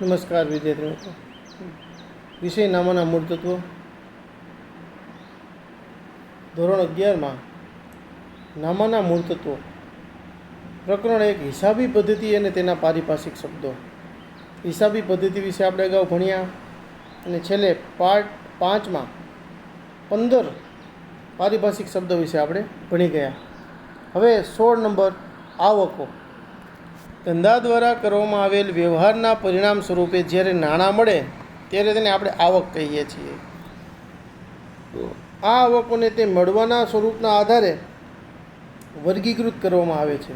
નમસ્કાર વિદ્યાર્થી મિત્રો. વિષય નામાના મૂળ તત્વો ધોરણ 11માં નામાના મૂળ તત્વો પ્રકરણ 1 હિસાબી પદ્ધતિ અને તેના પારિભાષિક શબ્દો. હિસાબી પદ્ધતિ વિશે આપણે અગાઉ ભણ્યા અને છેલ્લે પાર્ટ 5માં 15 પારિભાષિક શબ્દો વિશે આપણે ભણી ગયા. હવે 16 નંબર આવકો. ધંધા દ્વારા કરવામાં આવેલ વ્યવહારના પરિણામ સ્વરૂપે જ્યારે નાણાં મળે ત્યારે તેને આપણે આવક કહીએ છીએ. તો આ આવકોને તે મળવાના સ્વરૂપના આધારે વર્ગીકૃત કરવામાં આવે છે.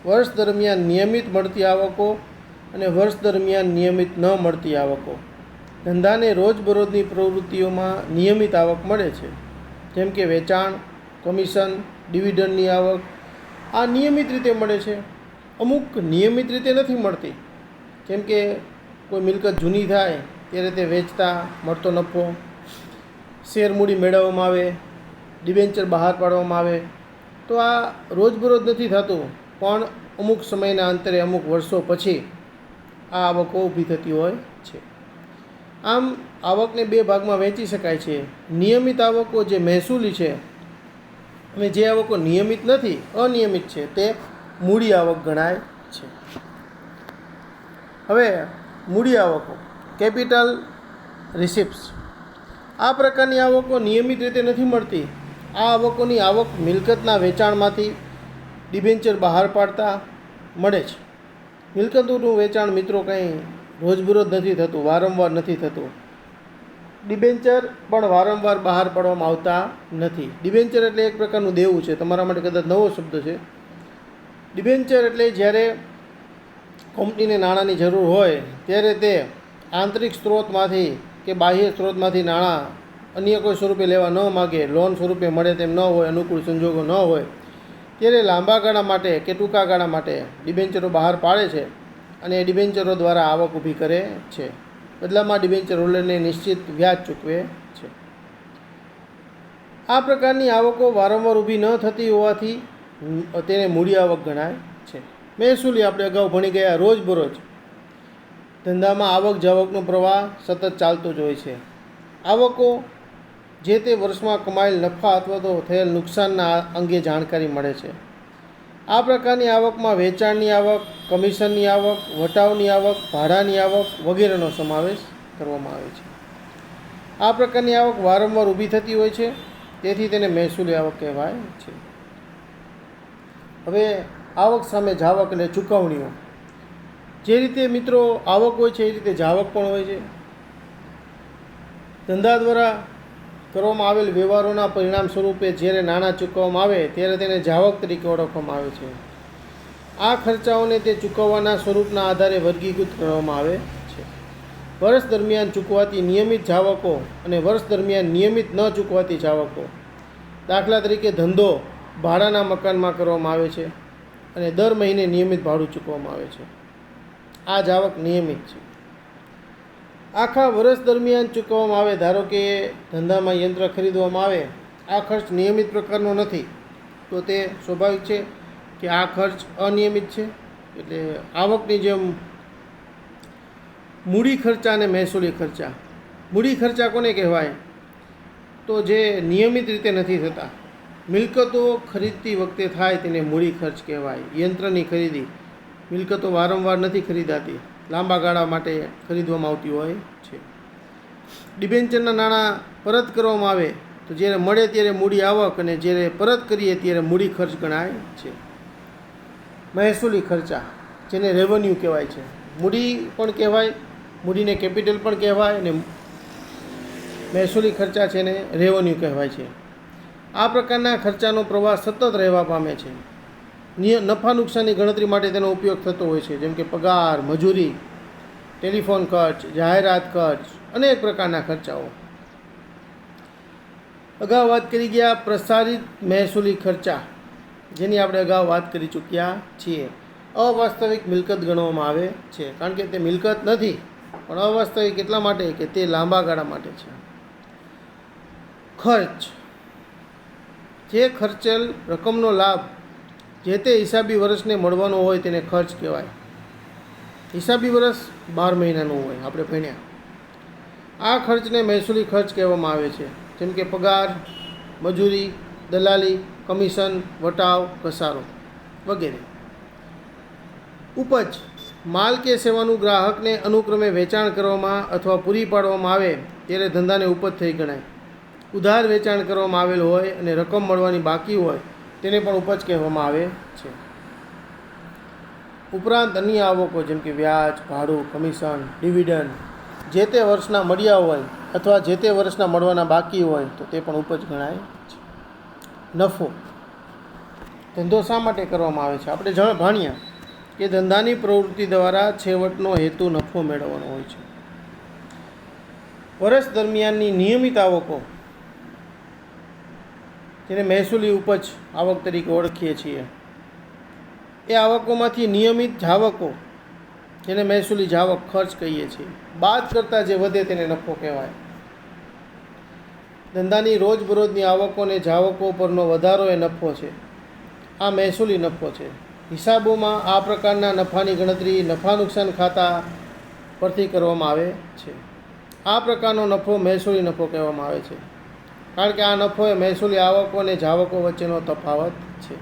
વર્ષ દરમિયાન નિયમિત મળતી આવકો અને વર્ષ દરમિયાન નિયમિત ન મળતી આવકો. ધંધાને રોજબરોજની પ્રવૃત્તિઓમાં નિયમિત આવક મળે છે, જેમ કે વેચાણ, કમિશન, ડિવિડન્ડની આવક. આ નિયમિત રીતે મળે છે. અમુક નિયમિત રીતે નથી મળતી, કેમ કે કોઈ મિલકત જૂની થાય ત્યારે તે વેચતા મળતો નફો, શેર મૂડી મેળવવામાં આવે, ડિબેન્ચર બહાર પાડવામાં આવે. તો આ રોજબરોજ નથી થતું, પણ અમુક સમયના અંતરે અમુક વર્ષો પછી આ આવકો ઊભી થતી હોય છે. આમ આવકને બે ભાગમાં વહેંચી શકાય છે. નિયમિત આવકો જે મહેસૂલી છે અને જે આવકો નિયમિત નથી, અનિયમિત છે, તે મૂડી આવક ગણાય છે. હવે મૂડી આવકો, કેપિટલ રિસિપ્ટ્સ. આ પ્રકારની આવકો નિયમિત રીતે નથી મળતી. આ આવકોની આવક મિલકતના વેચાણમાંથી ડિબેન્ચર બહાર પાડતા મળે છે. મિલકતોનું વેચાણ મિત્રો કંઈ રોજબરોજ નથી થતું, વારંવાર નથી થતું. ડિબેન્ચર પણ વારંવાર બહાર પાડવામાં આવતા નથી. ડિબેન્ચર એટલે એક પ્રકારનું દેવું છે. તમારા માટે કદાચ નવો શબ્દ છે. ડિબેન્ચર એટલે જ્યારે કંપનીને નાણાંની જરૂર હોય ત્યારે તે આંતરિક સ્ત્રોતમાંથી કે બાહ્ય સ્ત્રોતમાંથી નાણાં અન્ય કોઈ સ્વરૂપે લેવા ન માગે, લોન સ્વરૂપે મળે તેમ ન હોય, અનુકૂળ સંજોગો ન હોય, ત્યારે લાંબા ગાળા માટે કે ટૂંકા ગાળા માટે ડિબેન્ચરો બહાર પાડે છે અને એ ડિબેન્ચરો દ્વારા આવક ઊભી કરે છે. બદલામાં ડિબેન્ચર હોલ્ડરને નિશ્ચિત વ્યાજ ચૂકવે છે. આ પ્રકારની આવકો વારંવાર ઊભી ન થતી હોવાથી તેને મૂડી આવક ગણાય છે. મહેસૂલી આપણે અગાઉ ભણી ગયા. રોજબરોજ ધંધામાં આવક જાવકનો પ્રવાહ સતત ચાલતો જ હોય છે. આવકો જે તે વર્ષમાં કમાયેલ નફા અથવા તો થયેલ નુકસાનના અંગે જાણકારી મળે છે. આ પ્રકારની આવકમાં વેચાણની આવક, કમિશનની આવક, વટાવની આવક, ભાડાની આવક વગેરેનો સમાવેશ કરવામાં આવે છે. આ પ્રકારની આવક વારંવાર ઊભી થતી હોય છે, તેથી તેને મહેસૂલી આવક કહેવાય છે. હવે આવક સામે જાવક અને ચૂકવણીઓ. જે રીતે મિત્રો આવક હોય છે એ રીતે જાવક પણ હોય છે. ધંધા દ્વારા કરવામાં આવેલ વ્યવહારોના પરિણામ સ્વરૂપે જ્યારે નાણાં ચૂકવવામાં આવે ત્યારે તેને જાવક તરીકે ઓળખવામાં આવે છે. આ ખર્ચાઓને તે ચૂકવવાના સ્વરૂપના આધારે વર્ગીકૃત કરવામાં આવે છે. વર્ષ દરમિયાન ચૂકવાતી નિયમિત જાવકો અને વર્ષ દરમિયાન નિયમિત ન ચૂકવાતી જાવકો. દાખલા તરીકે ધંધો ભાડાના મકાનમાં કરવામાં આવે છે અને દર મહિને નિયમિત ભાડું ચૂકવવામાં આવે છે. આ જાવક નિયમિત છે. આખા વર્ષ દરમિયાન ચૂકવવામાં આવે. ધારો કે ધંધામાં યંત્ર ખરીદવામાં આવે, આ ખર્ચ નિયમિત પ્રકારનો નથી, તો તે સ્વાભાવિક છે કે આ ખર્ચ અનિયમિત છે. એટલે આવકની જેમ મૂડી ખર્ચા અને મહેસૂલી ખર્ચા. મૂડી ખર્ચા કોને કહેવાય? તો જે નિયમિત રીતે નથી થતા. મિલકતો ખરીદતી વખતે થાય તેને મૂડી ખર્ચ કહેવાય. યંત્રની ખરીદી, મિલકતો વારંવાર નથી ખરીદાતી, લાંબા ગાળા માટે ખરીદવામાં આવતી હોય છે. ડિબેન્ચરના નાણાં પરત કરવામાં આવે તો જ્યારે મળે ત્યારે મૂડી આવક અને જ્યારે પરત કરીએ ત્યારે મૂડી ખર્ચ ગણાય છે. મહેસૂલી ખર્ચા, જેને રેવન્યુ કહેવાય છે. મૂડી પણ કહેવાય, મૂડીને કેપિટલ પણ કહેવાય, અને મહેસૂલી ખર્ચા છે ને રેવન્યુ કહેવાય છે. આ પ્રકારના ખર્ચાનો પ્રવાહ સતત રહેવા પામે છે. નફા નુકસાનની ગણતરી માટે તેનો ઉપયોગ થતો હોય છે, જેમ કે પગાર, મજૂરી, ટેલિફોન ખર્ચ, જાહેરાત ખર્ચ, અનેક પ્રકારના ખર્ચાઓ. અગાઉ વાત કરી ગયા પ્રસારિત મહેસૂલી ખર્ચા, જેની આપણે અગાઉ વાત કરી ચૂક્યા છીએ. અવાસ્તવિક મિલકત ગણવામાં આવે છે, કારણ કે તે મિલકત નથી, પણ અવાસ્તવિક એટલા માટે કે તે લાંબા ગાળા માટે છે. ખર્ચ, જે ખર્ચેલ રકમનો લાભ જે તે હિસાબી વર્ષને મળવાનો હોય તેને ખર્ચ કહેવાય. હિસાબી વર્ષ 12 મહિનાનું હોય, આપણે ભણ્યા. આ ખર્ચને મહેસૂલી ખર્ચ કહેવામાં આવે છે, જેમ કે પગાર, મજૂરી, દલાલી, કમિશન, વટાવ, ઘસારો વગેરે. ઉપજ માલ કે સેવાનું ગ્રાહકને અનુક્રમે વેચાણ કરવામાં અથવા પૂરી પાડવામાં આવે ત્યારે ધંધાને ઉપજ થઈ ગણાય. ઉધાર વેચાણ કરવામાં આવેલ હોય અને રકમ મળવાની બાકી હોય તેને પણ ઉપજ કહેવામાં આવે છે. ઉપરાંત અન્ય આવકો જેમ કે વ્યાજ, ભાડું, કમિશન, ડિવિડન્ડ જે તે વર્ષના મળ્યા હોય અથવા જે તે વર્ષના મળવાના બાકી હોય તો તે પણ ઉપજ ગણાય છે. નફો ધંધો શા માટે કરવામાં આવે છે? આપણે ભણ્યા કે ધંધાની પ્રવૃત્તિ દ્વારા છેવટનો હેતુ નફો મેળવવાનો હોય છે. વર્ષ દરમિયાનની નિયમિત આવકો જેને મહેસૂલી ઉપજ આવક તરીકે ઓળખીએ છીએ, એ આવકોમાંથી નિયમિત જાવકો જેને મહેસૂલી જાવક ખર્ચ કહીએ છીએ બાદ કરતાં જે વધે તેને નફો કહેવાય. ધંધાની રોજબરોજની આવકો અને જાવકો પરનો વધારો એ નફો છે. આ મહેસૂલી નફો છે. હિસાબોમાં આ પ્રકારના નફાની ગણતરી નફા નુકસાન ખાતા પરથી કરવામાં આવે છે. આ પ્રકારનો નફો મહેસૂલી નફો કહેવામાં આવે છે, કારણ કે આ નફો એ મહેસૂલી આવકો અને જાવકો વચ્ચેનો તફાવત છે.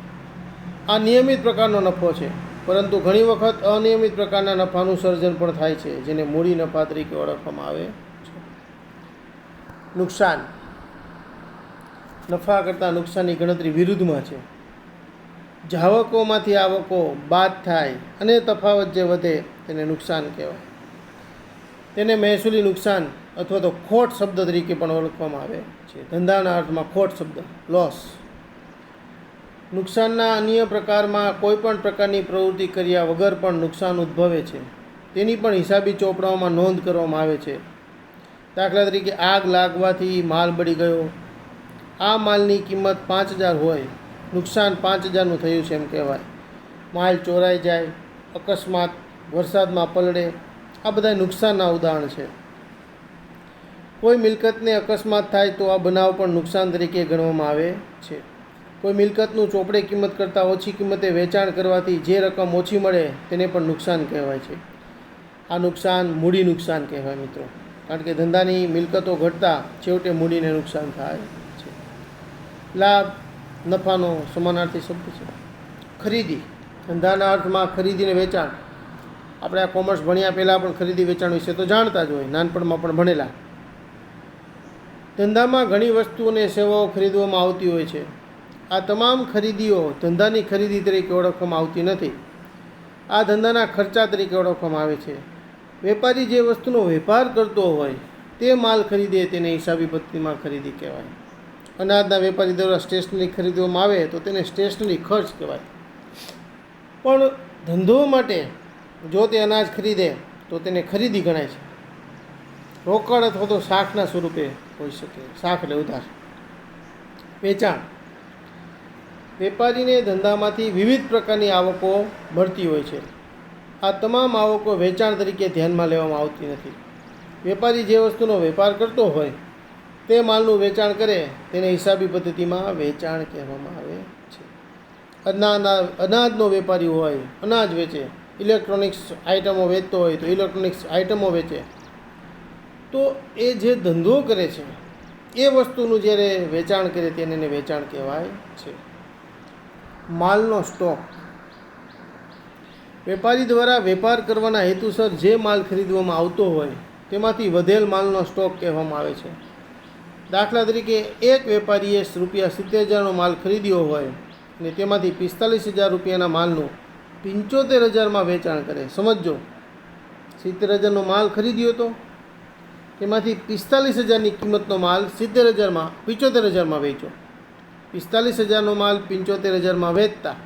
આ નિયમિત પ્રકારનો નફો છે, પરંતુ ઘણી વખત અનિયમિત પ્રકારના નફાનું સર્જન પણ થાય છે, જેને મૂડી નફા તરીકે ઓળખવામાં આવે છે. નુકસાન નફા કરતાં નુકસાનની ગણતરી વિરુદ્ધમાં છે. જાવકોમાંથી આવકો બાદ થાય અને તફાવત જે વધે તેને નુકસાન કહેવાય. તેને મહેસૂલી નુકસાન અથવા તો ખોટ શબ્દ તરીકે પણ ઓળખવામાં આવે છે. ધંધાના અર્થમાં ખોટ શબ્દ લોસ. નુકસાનના અન્ય પ્રકારમાં કોઈપણ પ્રકારની પ્રવૃત્તિ કર્યા વગર પણ નુકસાન ઉદ્ભવે છે, તેની પણ હિસાબી ચોપડાઓમાં નોંધ કરવામાં આવે છે. દાખલા તરીકે આગ લાગવાથી માલ બળી ગયો, આ માલની કિંમત 5,000 હોય, નુકસાન 5,000નું થયું છે એમ કહેવાય. માલ ચોરાઈ જાય, અકસ્માત, વરસાદમાં પલળે, આ બધા નુકસાનના ઉદાહરણ છે. કોઈ મિલકતને અકસ્માત થાય તો આ બનાવ પણ નુકસાન તરીકે ગણવામાં આવે છે. કોઈ મિલકતનું ચોપડે કિંમત કરતાં ઓછી કિંમતે વેચાણ કરવાથી જે રકમ ઓછી મળે તેને પણ નુકસાન કહેવાય છે. આ નુકસાન મૂડી નુકસાન કહેવાય મિત્રો, કારણ કે ધંધાની મિલકતો ઘટતા છેવટે મૂડીને નુકસાન થાય છે. લાભ નફાનો સમાનાર્થી શબ્દ છે. ખરીદી ધંધાના અર્થમાં ખરીદીને વેચાણ. આપણે આ કોમર્સ ભણ્યા પહેલાં પણ ખરીદી વેચાણ વિશે તો જાણતા જ હોય, નાનપણમાં પણ ભણેલા. ધંધામાં ઘણી વસ્તુઓ અને સેવાઓ ખરીદવામાં આવતી હોય છે. આ તમામ ખરીદીઓ ધંધાની ખરીદી તરીકે ઓળખવામાં આવતી નથી. આ ધંધાના ખર્ચા તરીકે ઓળખવામાં આવે છે. વેપારી જે વસ્તુનો વેપાર કરતો હોય તે માલ ખરીદે તેને હિસાબી પદ્ધતિમાં ખરીદી કહેવાય. અનાજના વેપારી દ્વારા સ્ટેશનરી ખરીદવામાં આવે તો તેને સ્ટેશનરી ખર્ચ કહેવાય. પણ ધંધો માટે જો તે અનાજ ખરીદે તો તેને ખરીદી ગણાય છે. રોકડ અથવા તો શાખના સ્વરૂપે હોઈ શકે. શાખ એટલે ઉધાર. વેચાણ વેપારીને ધંધામાંથી વિવિધ પ્રકારની આવકો મળતી હોય છે. આ તમામ આવકો વેચાણ તરીકે ધ્યાનમાં લેવામાં આવતી નથી. વેપારી જે વસ્તુનો વેપાર કરતો હોય તે માલનું વેચાણ કરે તેને હિસાબી પદ્ધતિમાં વેચાણ કહેવામાં આવે છે. અનાજનો વેપારી હોય, અનાજ વેચે. ઇલેક્ટ્રોનિક્સ આઇટમો વેચતો હોય તો ઇલેક્ટ્રોનિક્સ આઇટમો વેચે. તો એ જે ધંધો કરે છે એ વસ્તુનું જ્યારે વેચાણ કરે તેને વેચાણ કહેવાય છે. માલનો સ્ટોક વેપારી દ્વારા વેપાર કરવાના હેતુસર જે માલ ખરીદવામાં આવતો હોય તેમાંથી વધેલ માલનો સ્ટોક કહેવામાં આવે છે. દાખલા તરીકે એક વેપારીએ ₹70,000નો માલ ખરીદ્યો હોય અને તેમાંથી 45,000 રૂપિયાના માલનું 75,000માં વેચાણ કરે. સમજો, 70,000નો માલ ખરીદ્યો હતો, તેમાંથી 45,000ની કિંમતનો માલ 75,000માં વેચ્યો. 45,000નો માલ 75,000માં વેચતા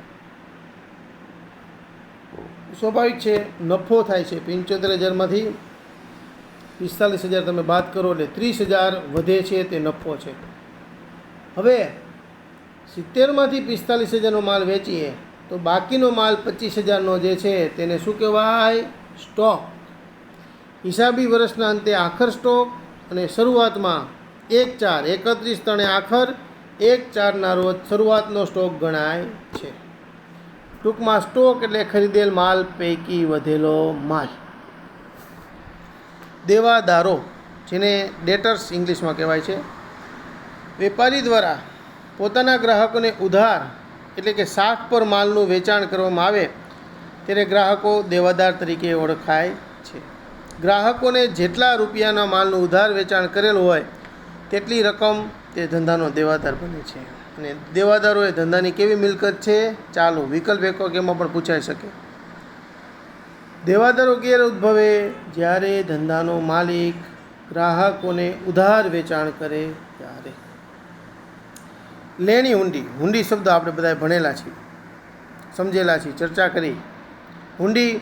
સ્વાભાવિક છે નફો થાય છે. 75,000માંથી 45,000 તમે બાદ કરો એટલે 30,000 વધે છે, તે નફો છે. હવે 70માંથી 45,000નો માલ વેચીએ તો બાકીનો માલ 25,000નો જે છે તેને શું કહેવાય? સ્ટોક. હિસાબી વર્ષના અંતે આખર સ્ટોક અને શરૂઆતમાં 1/4, 31/3 આખર, 1/4ના રોજ શરૂઆતનો સ્ટોક ગણાય છે. ટૂંકમાં સ્ટોક એટલે ખરીદેલ માલ પૈકી વધેલો માલ. દેવાદારો, જેને ડેટર્સ ઇંગ્લિશમાં કહેવાય છે, વેપારી દ્વારા પોતાના ગ્રાહકોને ઉધાર એટલે કે શાક પર માલનું વેચાણ કરવામાં આવે ત્યારે ગ્રાહકો દેવાદાર તરીકે ઓળખાય છે. ગ્રાહકોને જેટલા રૂપિયાના માલનું ઉધાર વેચાણ કરેલું હોય તેટલી રકમ તે ધંધાનો દેવાદાર બને છે. અને દેવાદારો એ ધંધાની કેવી મિલકત છે? ચાલો વિકલ્પ એક એમાં પણ પૂછાઈ શકે. દેવાદારો ક્યારે ઉદ્ભવે? જ્યારે ધંધાનો માલિક ગ્રાહકોને ઉધાર વેચાણ કરે ત્યારે. લેણી હુંડી. હુંડી શબ્દ આપણે બધા ભણેલા છીએ, સમજેલા છીએ, ચર્ચા કરી. હુંડી,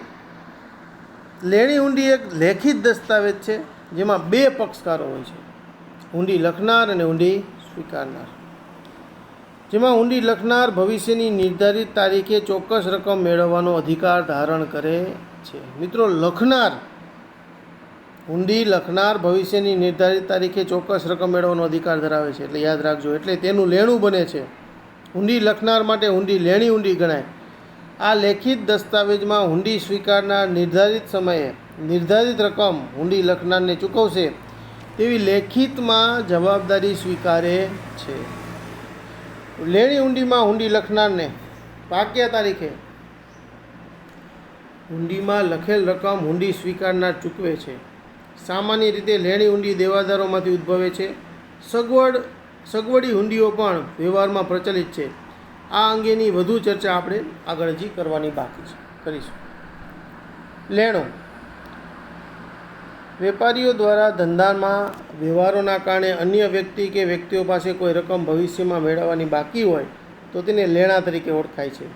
લેણી હુંડી એક લેખિત દસ્તાવેજ છે જેમાં બે પક્ષકારો હોય છે, હુંડી લખનાર અને હુંડી સ્વીકારનાર. જેમાં હુંડી લખનાર ભવિષ્યની નિર્ધારિત તારીખે ચોક્કસ રકમ મેળવવાનો અધિકાર ધારણ કરે છે. મિત્રો, લખનાર, હુંડી લખનાર ભવિષ્યની નિર્ધારિત તારીખે ચોક્કસ રકમ મેળવવાનો અધિકાર ધરાવે છે, એટલે યાદ રાખજો. એટલે તેનું લેણું બને છે. હુંડી લખનાર માટે હુંડી લેણી હુંડી ગણાય. આ લેખિત દસ્તાવેજમાં હુંડી સ્વીકારનાર નિર્ધારિત સમયે નિર્ધારિત રકમ હુંડી લખનારને ચૂકવશે તેવી લેખિતમાં જવાબદારી સ્વીકારે છે. લેણી હુંડીમાં હુંડી લખનારને પાક્યા તારીખે હુંડીમાં લખેલ રકમ હુંડી સ્વીકારનાર ચૂકવે છે. સામાન્ય રીતે લેણી હુંડી દેવાદારોમાંથી ઉદ્ભવે છે. સગવડી હુંડીઓ પણ વ્યવહારમાં પ્રચલિત છે. આ અંગેની વધુ ચર્ચા આપણે આગળ હજી કરવાની બાકી છે, કરીશું. લેણો. વેપારીઓ દ્વારા ધંધામાં વ્યવહારોના કારણે અન્ય વ્યક્તિ કે વ્યક્તિઓ પાસે કોઈ રકમ ભવિષ્યમાં મેળવવાની બાકી હોય તો તેને લેણા તરીકે ઓળખાય છે.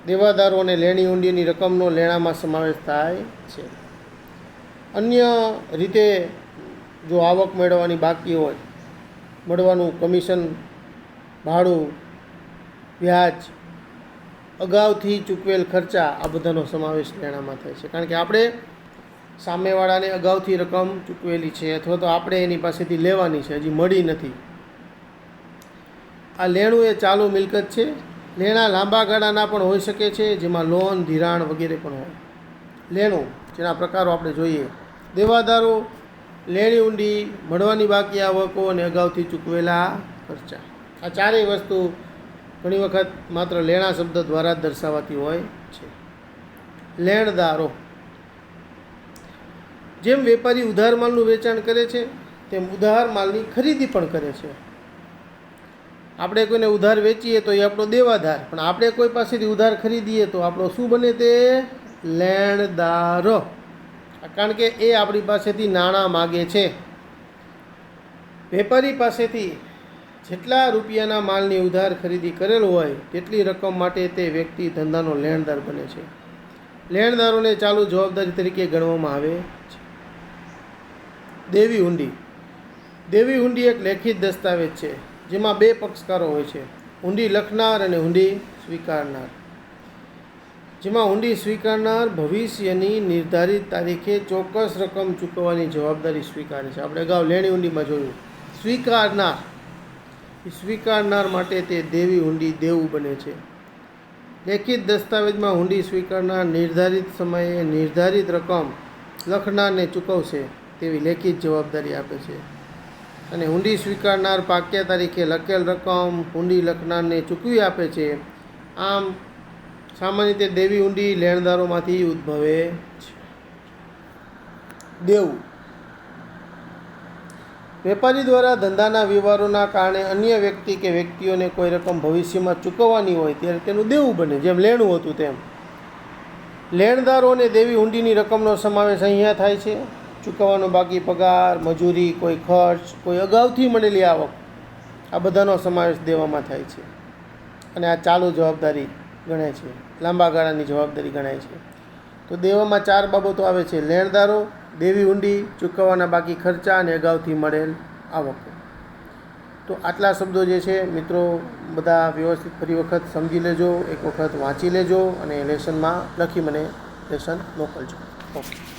દેવાદારો અને લેણી હુંડીની રકમનો લેણામાં સમાવેશ થાય છે. અન્ય રીતે જો આવક મેળવવાની બાકી હોય, મળવાનું કમિશન, ભાડું, વ્યાજ, અગાઉથી ચૂકવેલ ખર્ચા, આ બધાનો સમાવેશ લેણામાં થાય છે. કારણ કે આપણે સામેવાળાને અગાઉથી રકમ ચૂકવેલી છે અથવા તો આપણે એની પાસેથી લેવાની છે, હજી મળી નથી. આ લેણું એ ચાલુ મિલકત છે. લેણા લાંબા ગાળાના પણ હોઈ શકે છે, જેમાં લોન, ધિરાણ વગેરે પણ હોય. લેણું, જેના પ્રકારો આપણે જોઈએ: દેવાદારો, લેણી હુંડી, મળવાની બાકી આવકો અને અગાઉથી ચૂકવેલા ખર્ચા. આ ચારેય વસ્તુ ઘણી વખત માત્ર લેણા શબ્દ દ્વારા જ દર્શાવાતી હોય છે. લેણદારો. જેમ વેપારી ઉધાર માલનું વેચાણ કરે છે તેમ ઉધાર માલની ખરીદી પણ કરે છે. આપણે કોઈને ઉધાર વેચીએ તો એ આપણો દેવાદાર, પણ આપણે કોઈ પાસેથી ઉધાર ખરીદીએ તો આપણો શું બને? તે લેણદારો. કારણ કે એ આપણી પાસેથી નાણાં માગે છે. વેપારી પાસેથી જેટલા રૂપિયાના માલની ઉધાર ખરીદી કરેલો હોય તેટલી રકમ માટે તે વ્યક્તિ ધંધાનો લેણદાર બને છે. લેણદારોને ચાલુ જવાબદારી તરીકે ગણવામાં આવે છે. દેવી હુંડી. દેવી હુંડી એક લેખિત દસ્તાવેજ છે જેમાં બે પક્ષકારો હોય છે, હુંડી લખનાર અને હુંડી સ્વીકારનાર. જેમાં હુંડી સ્વીકારનાર ભવિષ્યની નિર્ધારિત તારીખે ચોક્કસ રકમ ચૂકવવાની જવાબદારી સ્વીકારે છે. આપણે અગાઉ લેણી હુંડીમાં જોયું. સ્વીકારનાર માટે તે દેવી હુંડી દેવું બને છે. લેખિત દસ્તાવેજમાં હુંડી સ્વીકારનાર નિર્ધારિત સમયે નિર્ધારિત રકમ લખનારને ચૂકવશે તેવી લેખિત જવાબદારી આપે છે. અને હુંડી સ્વીકારનાર પાક્યા તારીખે લખેલ રકમ હુંડી લખનારને ચૂકવી આપે છે. આમ સામાન્ય રીતે દેવી હુંડી લેણદારોમાંથી ઉદ્ભવે છે. દેવું. વેપારી દ્વારા ધંધાના વ્યવહારોના કારણે અન્ય વ્યક્તિ કે વ્યક્તિઓને કોઈ રકમ ભવિષ્યમાં ચૂકવવાની હોય ત્યારે તેનું દેવું બને. જેમ લેણું હતું તેમ લેણદારો અને દેવી હુંડીની રકમનો સમાવેશ અહીંયા થાય છે. ચૂકવવાનો બાકી પગાર, મજૂરી, કોઈ ખર્ચ, કોઈ અગાઉથી મળેલી આવક, આ બધાનો સમાવેશ દેવામાં થાય છે. અને આ ચાલુ જવાબદારી ગણાય છે, લાંબા ગાળાની જવાબદારી ગણાય છે. તો દેવામાં ચાર બાબતો આવે છે: લેણદારો, દેવી હુંડી, ચૂકવવાના બાકી ખર્ચા અને અગાઉથી મળેલ આવકો. તો આટલા શબ્દો જે છે મિત્રો બધા વ્યવસ્થિત ફરી વખત સમજી લેજો, એક વખત વાંચી લેજો અને લેસનમાં લખી મને લેસન મોકલજો. ઓકે.